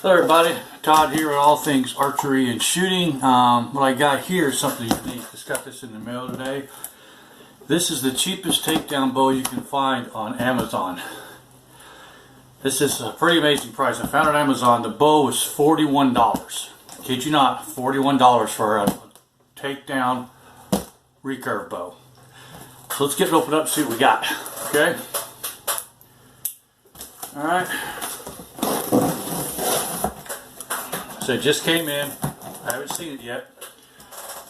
Hello everybody, Todd here with all things archery and shooting. What I got here is something unique. Just got this in the mail today. This is the cheapest takedown bow you can find on Amazon. This is a pretty amazing price. I found it on Amazon. The bow was $41. Kid you not, $41 for a takedown recurve bow. So let's get it opened up and see what we got. Okay? Alright. So it just came in. I haven't seen it yet.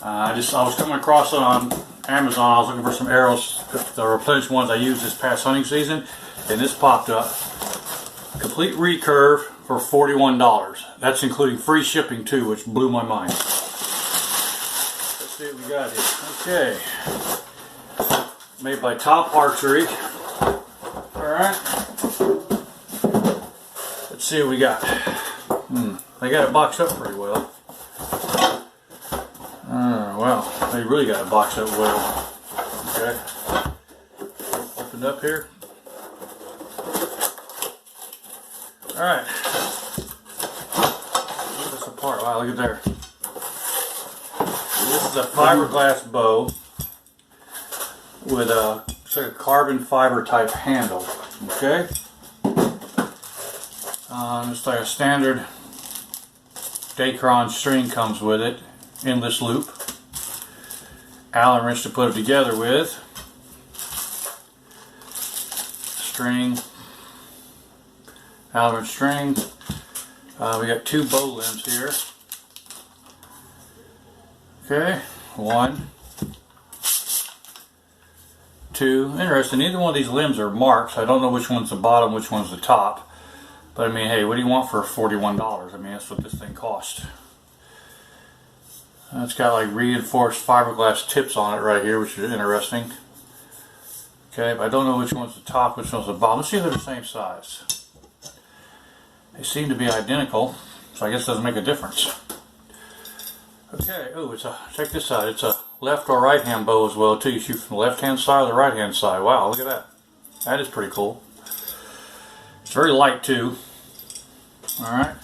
I was coming across it on Amazon. I was looking for some arrows, the replenished ones I used this past hunting season, and this popped up. Complete recurve for $41. That's including free shipping too, which blew my mind. Let's see what we got here. Okay. Made by Top Archery. Alright. Let's see what we got. They got it boxed up pretty well. Well, they really got it boxed up well. Okay. Opened up here. Alright. Look this apart. Wow, look at there. This is a fiberglass bow with a, it's like a carbon fiber type handle. Okay. It's like a standard Dacron string comes with it, endless loop, Allen wrench to put it together with, string, Allen wrench string. We got two bow limbs here. Okay, 1, 2. Interesting, neither one of these limbs are marked, so I don't know which one's the bottom, which one's the top. But I mean, hey, what do you want for $41? I mean, that's what this thing cost. It's got like reinforced fiberglass tips on it right here, which is interesting. Okay, but I don't know which one's the top, which one's the bottom. Let's see if they're the same size. They seem to be identical, so I guess it doesn't make a difference. Okay, oh, check this out. It's a left or right hand bow as well too. You shoot from the left hand side or the right hand side. Wow, look at that. That is pretty cool. It's very light too. Alright,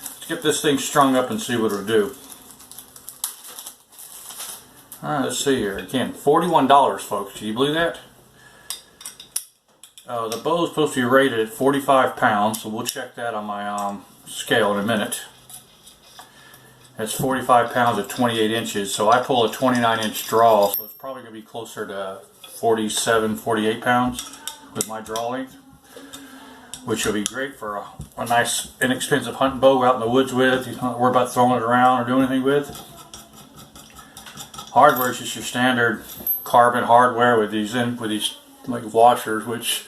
let's get this thing strung up and see what it'll do. Alright, let's see here. Again, $41, folks. Can you believe that? The bow is supposed to be rated at 45 pounds, so we'll check that on my scale in a minute. That's 45 pounds at 28 inches, so I pull a 29-inch draw, so it's probably going to be closer to 47, 48 pounds with my draw length, which will be great for a nice, inexpensive hunting bow out in the woods with. You don't worry about throwing it around or doing anything with. Hardware is just your standard carbon hardware with these like washers, which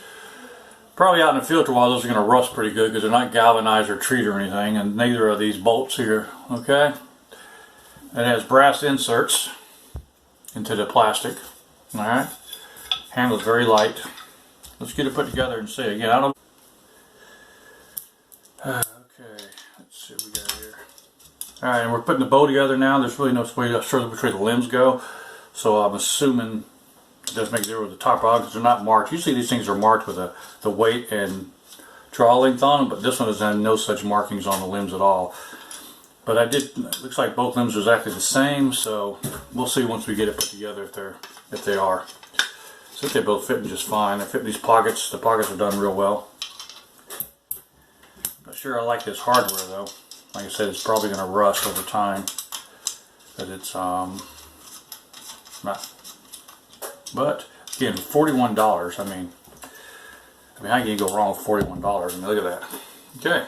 probably out in the field for a while those are going to rust pretty good because they're not galvanized or treated or anything, and neither are these bolts here. Okay, it has brass inserts into the plastic. All right, handle is very light. Let's get it put together and see. Again, I don't. Okay, let's see what we got here. Alright, and we're putting the bow together now. There's really no way to show which way the limbs go, so I'm assuming it doesn't make zero with the top rod because they're not marked. Usually these things are marked with the weight and draw length on them, but this one has no such markings on the limbs at all. But it looks like both limbs are exactly the same, so we'll see once we get it put together if they are. So they both fit just fine. They fit in these pockets. The pockets are done real well. Not sure I like this hardware though. Like I said, it's probably going to rust over time, but it's not. But again, $41. I mean, how can you go wrong with $41? I mean, look at that. Okay,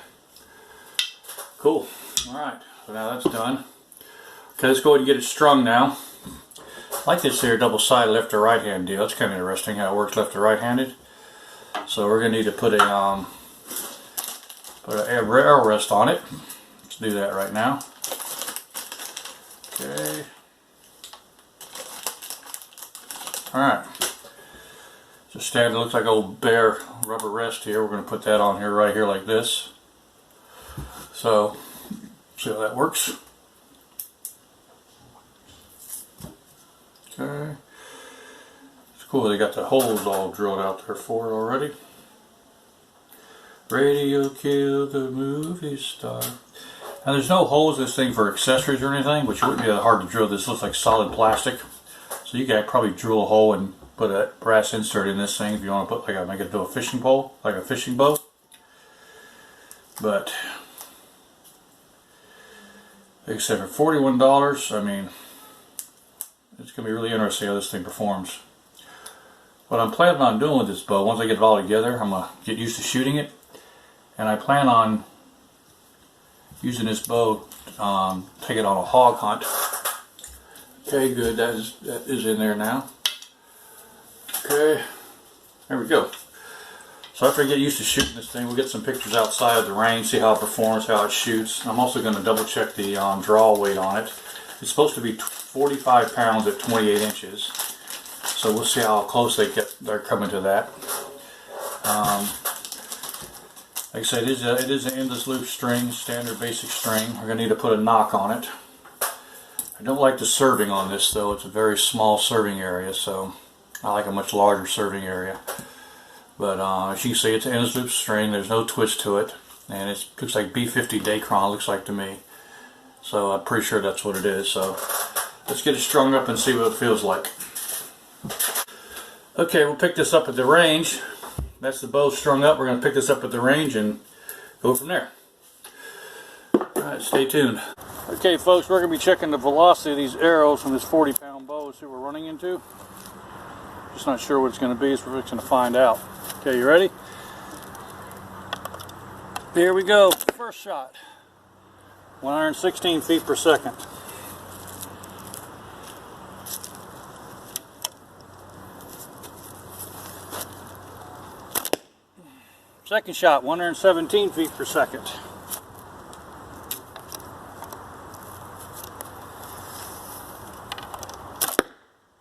cool. All right, so now that's done. Okay, let's go ahead and get it strung now. I like this here double-sided left to right hand deal. It's kind of interesting how it works left to right handed. So we're going to need to put an arrow rest on it. Let's do that right now. Okay. Alright. It's a standard, looks like an old bare rubber rest here. We're going to put that on here right here like this. So, see how that works. Okay. It's cool they got the holes all drilled out there for it already. Radio killed the movie star. Now there's no holes in this thing for accessories or anything, which wouldn't be that hard to drill. This looks like solid plastic. So you can probably drill a hole and put a brass insert in this thing if you want to put like make it to a fishing pole, like a fishing boat. But like I said, for $41, I mean, it's going to be really interesting how this thing performs. What I'm planning on doing with this bow, once I get it all together, I'm going to get used to shooting it. And I plan on using this bow, take it on a hog hunt. Okay, good, that is in there now. Okay, there we go. So after I get used to shooting this thing, we'll get some pictures outside of the range, see how it performs, how it shoots. I'm also going to double check the draw weight on it. It's supposed to be 45 pounds at 28 inches. So we'll see how close they're coming to that. Like I said, it is an endless loop string, standard basic string. We're going to need to put a knock on it. I don't like the serving on this though. It's a very small serving area, so I like a much larger serving area. But as you can see, it's an endless loop string. There's no twist to it, and it looks like B50 Dacron, looks like to me. So I'm pretty sure that's what it is. So let's get it strung up and see what it feels like. Okay, we'll pick this up at the range. That's the bow strung up. We're going to pick this up at the range and go from there. Alright, stay tuned. Okay folks, we're going to be checking the velocity of these arrows from this 40-pound bow. See what we're running into. Just not sure what it's going to be, so we're fixing to find out. Okay, you ready? Here we go. First shot. 116 feet per second. Second shot, 117 feet per second.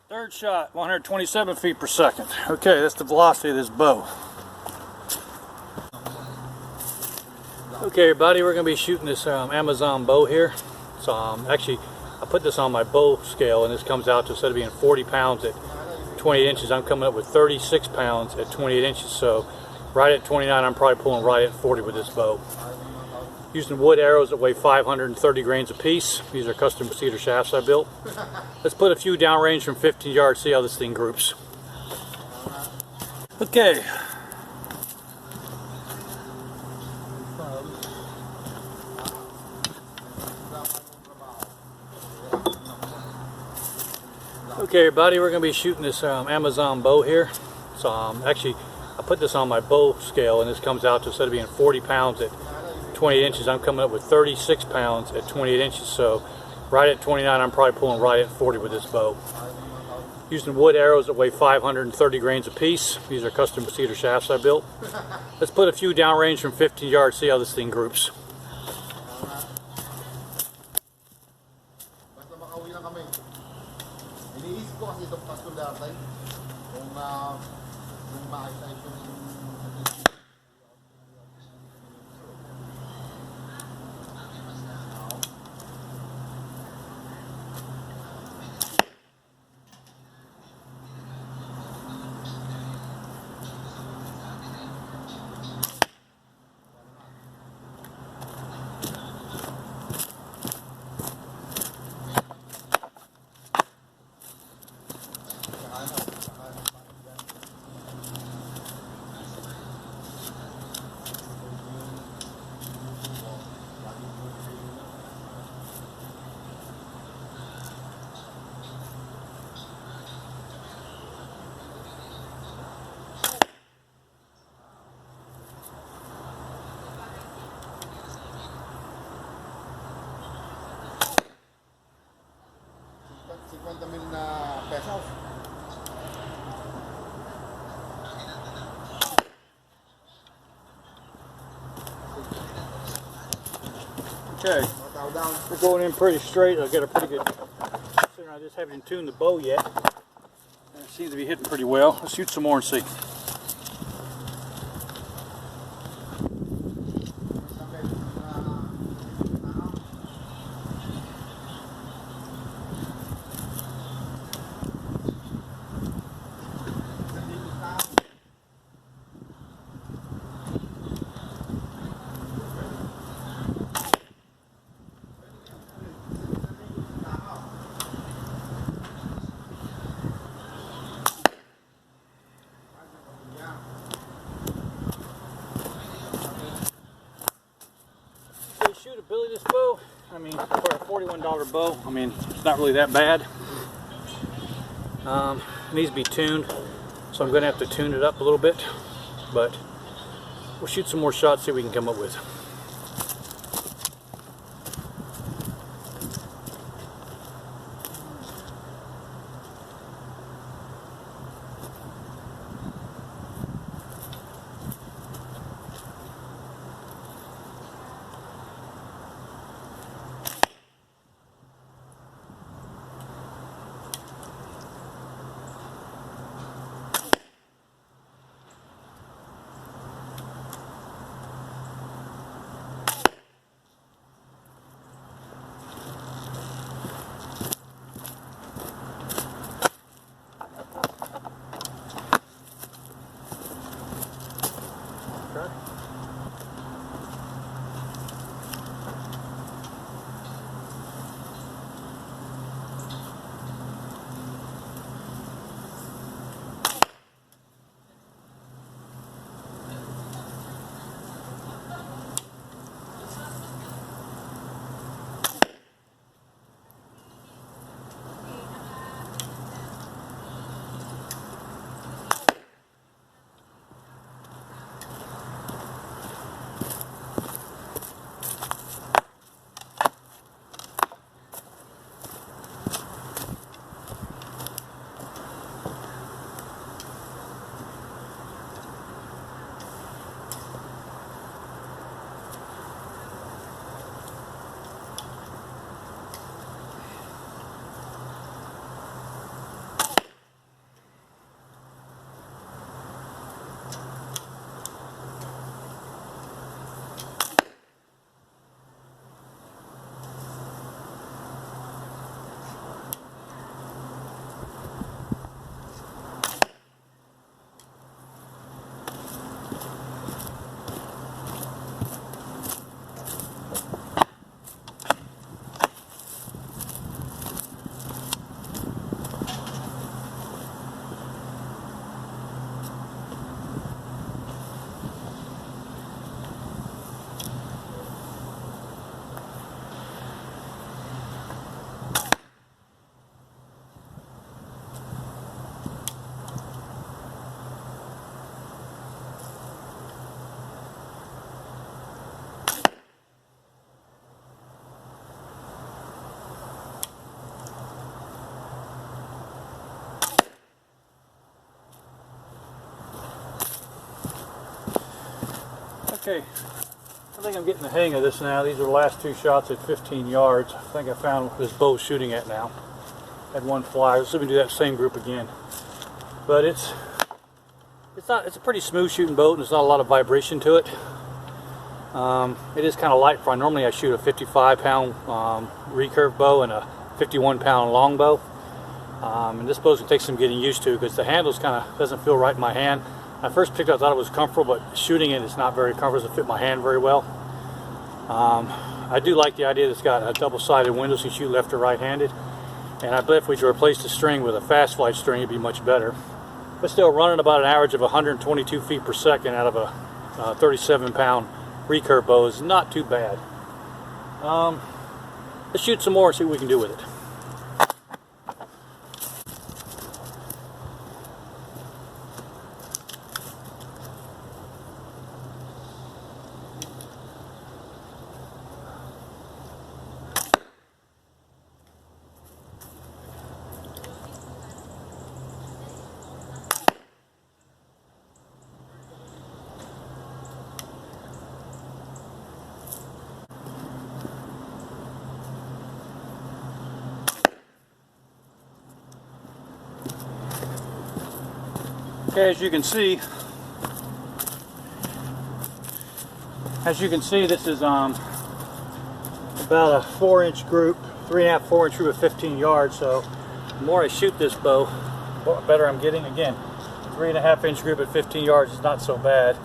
Third shot, 127 feet per second. Okay, that's the velocity of this bow. Okay everybody, we're going to be shooting this Amazon bow here. So actually, I put this on my bow scale and this comes out to, instead of being 40 pounds at 28 inches, I'm coming up with 36 pounds at 28 inches. So right at 29, I'm probably pulling right at 40 with this bow. Using wood arrows that weigh 530 grains a piece. These are custom cedar shafts I built. Let's put a few downrange from 15 yards, see how this thing groups. Okay. Okay everybody, we're going to be shooting this Amazon bow here. So actually, I put this on my bow scale and this comes out to, instead of being 40 pounds at 28 inches, I'm coming up with 36 pounds at 28 inches. So right at 29, I'm probably pulling right at 40 with this bow. Using wood arrows that weigh 530 grains a piece. These are custom cedar shafts I built. Let's put a few downrange from 15 yards, see how this thing groups. pesos. Okay, we're going in pretty straight. I've got a pretty good, I just haven't tuned the bow yet. And it seems to be hitting pretty well. Let's shoot some more and see. mean, for a $41 bow, I mean, it's not really that bad. It needs to be tuned, so I'm going to have to tune it up a little bit, but we'll shoot some more shots, see what we can come up with. Okay, I think I'm getting the hang of this now. These are the last two shots at 15 yards. I think I found what this bow's shooting at now. Had one fly. Let's see if we can do that same group again. But it's a pretty smooth shooting boat, and there's not a lot of vibration to it. It is kind of light for. Normally I shoot a 55-pound recurve bow and a 51-pound long bow. And this bow's gonna take some getting used to because the handle's kind of doesn't feel right in my hand. I first picked it up, I thought it was comfortable, but shooting it is not very comfortable. It doesn't fit my hand very well. I do like the idea that it's got a double-sided window so you shoot left or right-handed. And I believe if we could replace the string with a fast flight string, it'd be much better. But still, running about an average of 122 feet per second out of a 37-pound recurve bow is not too bad. Let's shoot some more and see what we can do with it. Okay, as you can see, this is about a 4-inch group, 3.5, 4-inch group of 15 yards. So the more I shoot this bow, the better I'm getting. Again, 3.5-inch group at 15 yards is not so bad.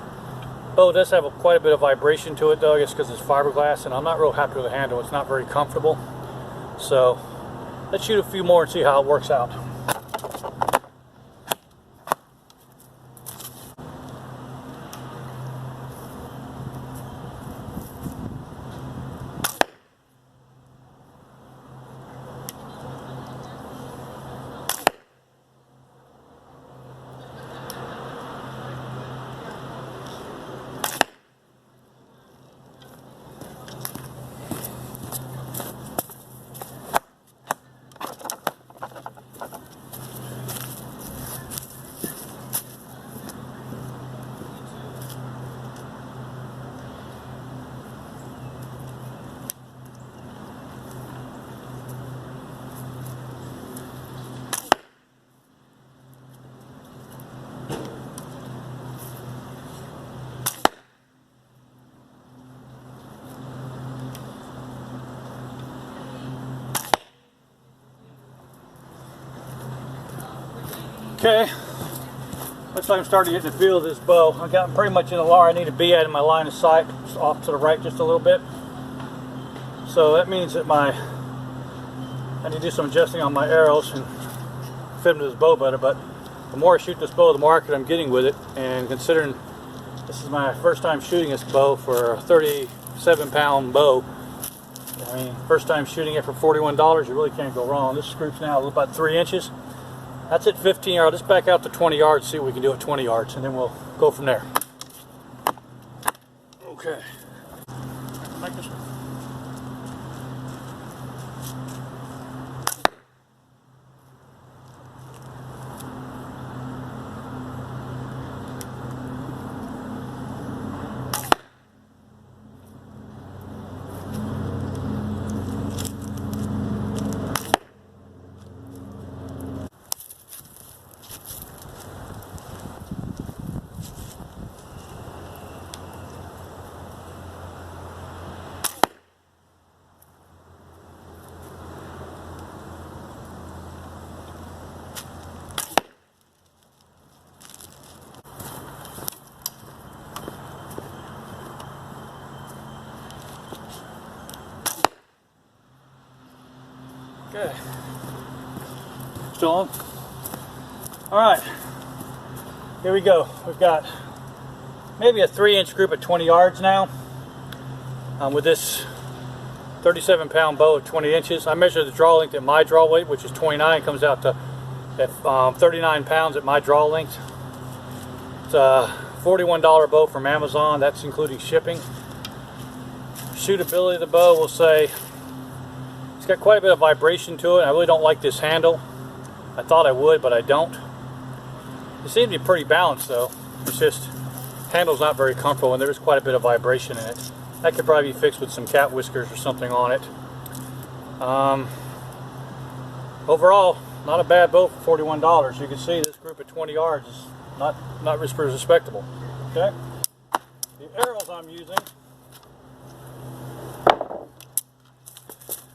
Bow does have quite a bit of vibration to it, though, I guess because it's fiberglass, and I'm not real happy with the handle. It's not very comfortable. So let's shoot a few more and see how it works out. Okay, looks like I'm starting to get in the feel of this bow. I've gotten pretty much in the where I need to be at in my line of sight, just off to the right just a little bit. So that means that I need to do some adjusting on my arrows and fit them to this bow better. But the more I shoot this bow, the more accurate I'm getting with it. And considering this is my first time shooting this bow for a 37-pound bow, I mean, first time shooting it for $41, you really can't go wrong. This scoops now about 3 inches. That's at 15 yards. Let's back out to 20 yards, see what we can do at 20 yards, and then we'll go from there. Okay. Like this one. Okay. Still on? Alright. Here we go. We've got maybe a 3-inch group at 20 yards now. With this 37-pound bow at 20 inches. I measured the draw length at my draw weight, which is 29. It comes out to 39 pounds at my draw length. It's a $41 bow from Amazon. That's including shipping. Suitability of the bow, we'll say it's got quite a bit of vibration to it. I really don't like this handle. I thought I would, but I don't. It seems to be pretty balanced though. It's just, handle's not very comfortable and there is quite a bit of vibration in it. That could probably be fixed with some cat whiskers or something on it. Overall, not a bad bow for $41. You can see this group at 20 yards is not very respectable. Okay? The arrows I'm using,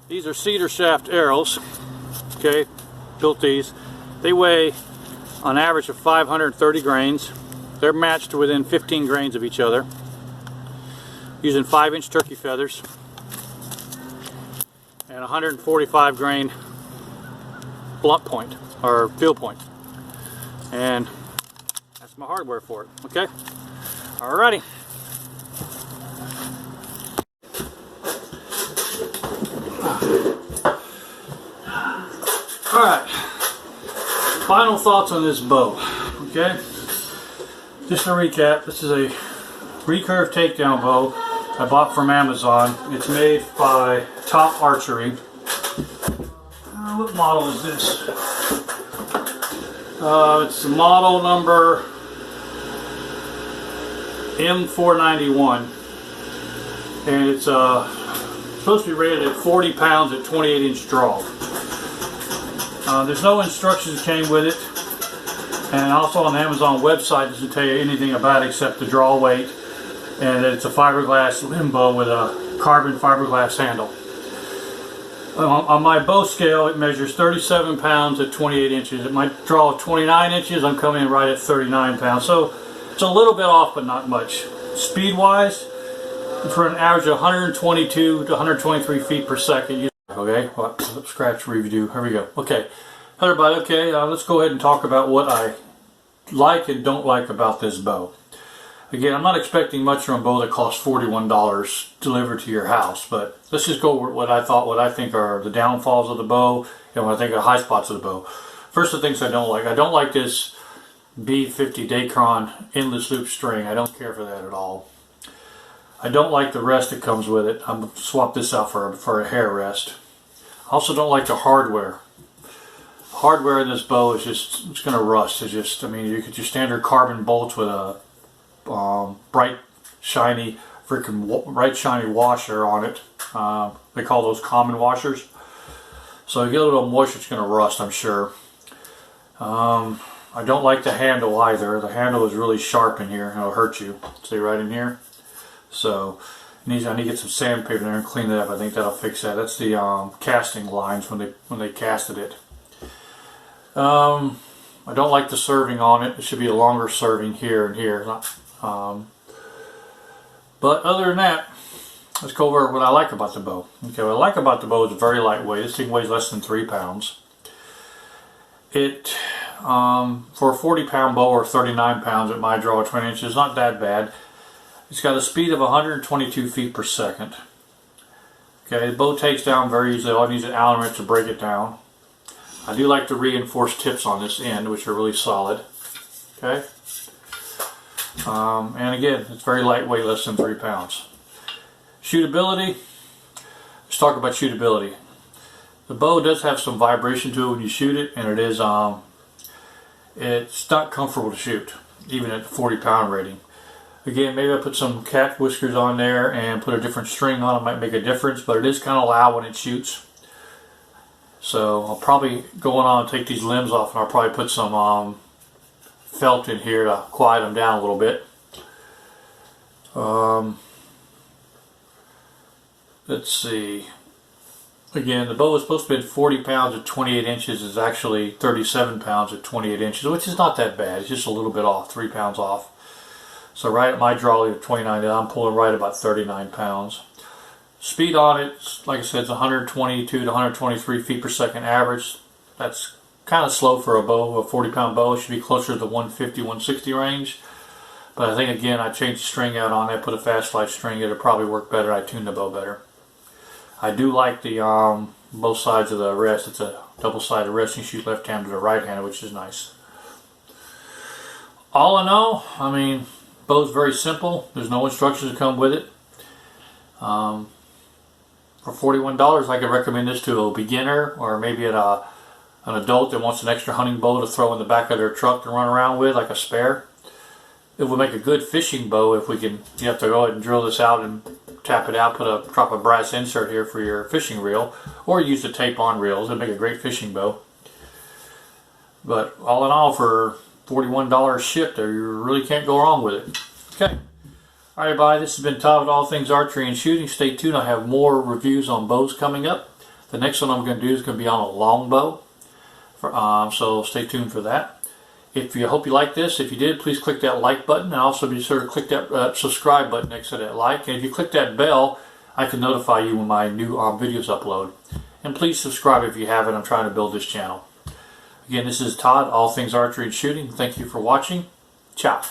these are cedar shaft arrows. Okay, built these. They weigh on average of 530 grains. They're matched to within 15 grains of each other. Using 5-inch turkey feathers and 145 grain blunt point or field point. And that's my hardware for it. Okay? Alrighty. Alright, final thoughts on this bow. Okay, just to recap, this is a Recurve takedown bow I bought from Amazon. It's made by Archery. What model is this? It's the model number M491, and it's supposed to be rated at 40 pounds at 28-inch draw. There's no instructions came with it, and also on the Amazon website it doesn't tell you anything about it except the draw weight and that it's a fiberglass limb bow with a carbon fiberglass handle. On my bow scale it measures 37 pounds at 28 inches. At my draw of 29 inches I'm coming in right at 39 pounds, so it's a little bit off but not much. Speed wise, for an average of 122 to 123 feet per second. Okay, well, scratch review. Here we go. Okay, everybody. Okay, let's go ahead and talk about what I like and don't like about this bow. Again, I'm not expecting much from a bow that costs $41 delivered to your house, but let's just go with what I think are the downfalls of the bow and what I think are high spots of the bow. First, the things I don't like. I don't like this B50 Dacron endless loop string. I don't care for that at all. I don't like the rest that comes with it. I'm going to swap this out for a hair rest. I also don't like the hardware. Hardware in this bow is just, it's going to rust. It's just, I mean, you could just standard carbon bolts with a bright shiny washer on it. They call those common washers. So you get a little moisture, it's going to rust, I'm sure. I don't like the handle either. The handle is really sharp in here and it'll hurt you. See right in here? So I need to get some sandpaper in there and clean that up. I think that'll fix that. That's the casting lines when they casted it. I don't like the serving on it. It should be a longer serving here and here. But other than that, let's go over what I like about the bow. Okay, what I like about the bow is it's very lightweight. This thing weighs less than 3 pounds. It, for a 40-pound bow or 39 pounds at my draw of 20 inches, is not that bad. It's got a speed of 122 feet per second. Okay, the bow takes down very easily. All I need is an Allen wrench to break it down. I do like the reinforced tips on this end, which are really solid. Okay. And again, it's very lightweight, less than 3 pounds. Shootability. Let's talk about shootability. The bow does have some vibration to it when you shoot it, and it is it's not comfortable to shoot, even at the 40-pound rating. Again, maybe I put some cat whiskers on there and put a different string on it, might make a difference, but it is kind of loud when it shoots. So I'll probably go on and take these limbs off, and I'll probably put some felt in here to quiet them down a little bit. Let's see. Again, the bow is supposed to be 40 pounds at 28 inches. Is actually 37 pounds at 28 inches, which is not that bad. It's just a little bit off, 3 pounds off. So right at my draw of 29, I'm pulling right about 39 pounds. Speed on it, like I said, it's 122 to 123 feet per second average. That's kind of slow for a bow, a 40-pound bow. It should be closer to the 150, 160 range. But I think, again, I changed the string out on it, put a fast light string. It'll probably work better. I tuned the bow better. I do like the both sides of the rest. It's a double-sided rest. You shoot left-handed or right-handed, which is nice. All in all, I mean, bow's very simple. There's no instructions that come with it. For $41, I could recommend this to a beginner or maybe an adult that wants an extra hunting bow to throw in the back of their truck to run around with, like a spare. It would make a good fishing bow if we can. You have to go ahead and drill this out and tap it out, drop a brass insert here for your fishing reel, or use the tape-on reels. It'd make a great fishing bow. But all in all, for $41 shipped, you really can't go wrong with it. Okay. All right, bye. This has been Todd with All Things Archery and Shooting. Stay tuned. I have more reviews on bows coming up. The next one I'm going to do is going to be on a long bow. So stay tuned for that. I hope you like this. If you did, please click that like button, and also be sure to click that subscribe button next to that like. And if you click that bell, I can notify you when my new videos upload. And please subscribe if you haven't. I'm trying to build this channel. Again, this is Todd, All Things Archery and Shooting. Thank you for watching. Ciao.